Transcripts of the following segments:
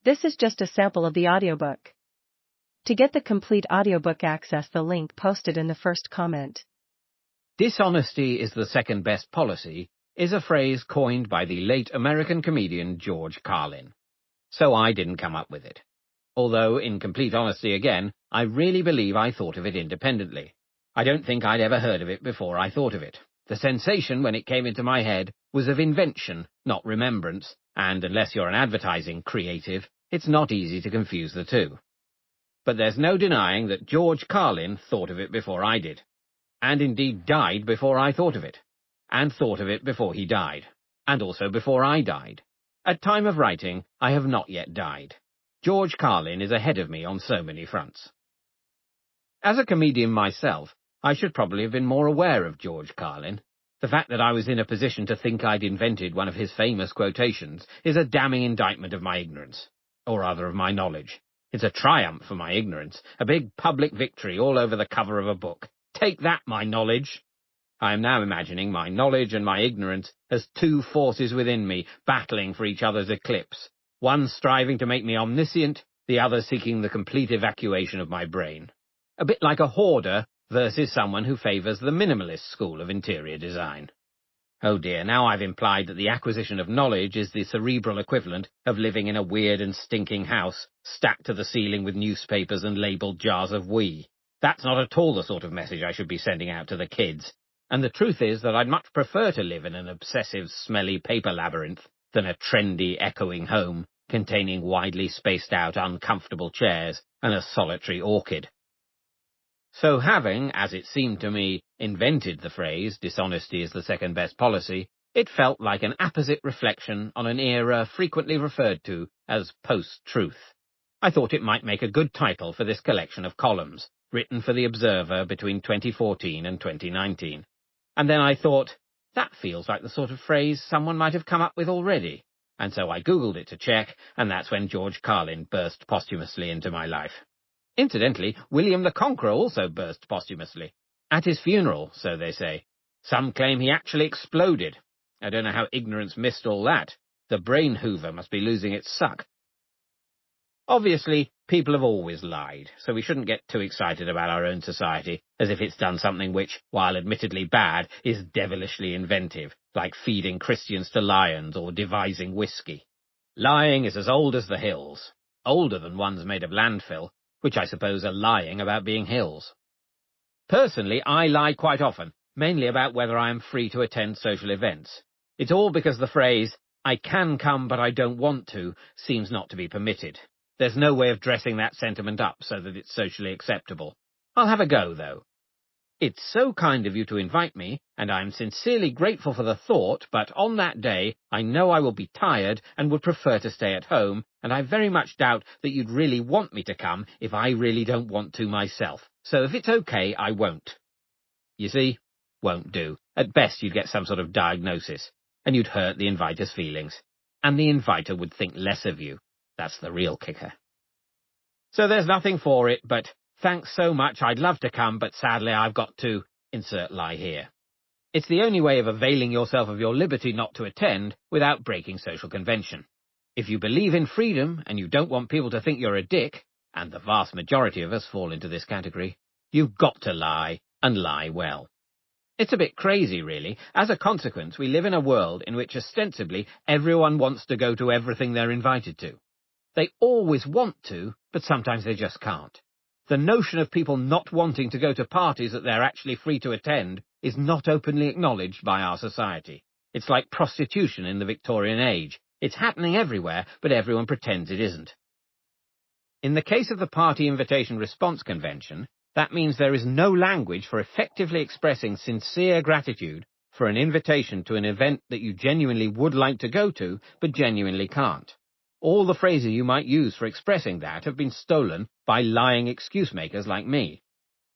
This is just a sample of the audiobook. To get the complete audiobook, access the link posted in the first comment. Dishonesty is the second best policy is a phrase coined by the late American comedian George Carlin. So I didn't come up with it. Although, in complete honesty again, I really believe I thought of it independently. I don't think I'd ever heard of it before I thought of it. The sensation when it came into my head was of invention, not remembrance, and unless you're an advertising creative, it's not easy to confuse the two. But there's no denying that George Carlin thought of it before I did, and indeed died before I thought of it, and thought of it before he died, and also before I died. At time of writing, I have not yet died. George Carlin is ahead of me on so many fronts. As a comedian myself, I should probably have been more aware of George Carlin. The fact that I was in a position to think I'd invented one of his famous quotations is a damning indictment of my ignorance, or rather of my knowledge. It's a triumph for my ignorance, a big public victory all over the cover of a book. Take that, my knowledge! I am now imagining my knowledge and my ignorance as two forces within me battling for each other's eclipse, one striving to make me omniscient, the other seeking the complete evacuation of my brain. A bit like a hoarder versus someone who favours the minimalist school of interior design. Oh dear, now I've implied that the acquisition of knowledge is the cerebral equivalent of living in a weird and stinking house, stacked to the ceiling with newspapers and labelled jars of wee. That's not at all the sort of message I should be sending out to the kids. And the truth is that I'd much prefer to live in an obsessive, smelly paper labyrinth than a trendy, echoing home containing widely spaced out, uncomfortable chairs and a solitary orchid. So having, as it seemed to me, invented the phrase, dishonesty is the second best policy, it felt like an apposite reflection on an era frequently referred to as post-truth. I thought it might make a good title for this collection of columns, written for The Observer between 2014 and 2019. And then I thought, that feels like the sort of phrase someone might have come up with already. And so I Googled it to check, and that's when George Carlin burst posthumously into my life. Incidentally, William the Conqueror also burst posthumously. At his funeral, so they say. Some claim he actually exploded. I don't know how ignorance missed all that. The brain hoover must be losing its suck. Obviously, people have always lied, so we shouldn't get too excited about our own society, as if it's done something which, while admittedly bad, is devilishly inventive, like feeding Christians to lions or devising whiskey. Lying is as old as the hills, older than ones made of landfill, which I suppose are lying about being hills. Personally, I lie quite often, mainly about whether I am free to attend social events. It's all because the phrase, I can come but I don't want to, seems not to be permitted. There's no way of dressing that sentiment up so that it's socially acceptable. I'll have a go, though. It's so kind of you to invite me, and I'm sincerely grateful for the thought, but on that day I know I will be tired and would prefer to stay at home, and I very much doubt that you'd really want me to come if I really don't want to myself. So if it's okay, I won't. You see? Won't do. At best you'd get some sort of diagnosis, and you'd hurt the inviter's feelings, and the inviter would think less of you. That's the real kicker. So there's nothing for it, but thanks so much, I'd love to come, but sadly I've got to insert lie here. It's the only way of availing yourself of your liberty not to attend without breaking social convention. If you believe in freedom and you don't want people to think you're a dick, and the vast majority of us fall into this category, you've got to lie, and lie well. It's a bit crazy, really. As a consequence, we live in a world in which ostensibly everyone wants to go to everything they're invited to. They always want to, but sometimes they just can't. The notion of people not wanting to go to parties that they're actually free to attend is not openly acknowledged by our society. It's like prostitution in the Victorian age. It's happening everywhere, but everyone pretends it isn't. In the case of the Party Invitation Response Convention, that means there is no language for effectively expressing sincere gratitude for an invitation to an event that you genuinely would like to go to, but genuinely can't. All the phrases you might use for expressing that have been stolen by lying excuse-makers like me.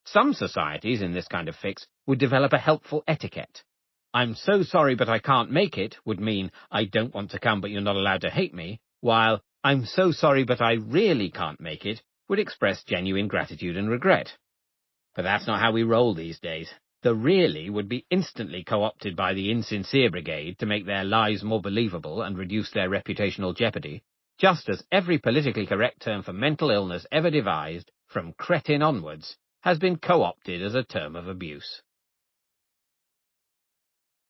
Some societies in this kind of fix would develop a helpful etiquette. I'm so sorry but I can't make it would mean I don't want to come but you're not allowed to hate me, while I'm so sorry but I really can't make it would express genuine gratitude and regret. But that's not how we roll these days. The really would be instantly co-opted by the insincere brigade to make their lies more believable and reduce their reputational jeopardy, just as every politically correct term for mental illness ever devised, from cretin onwards, has been co-opted as a term of abuse.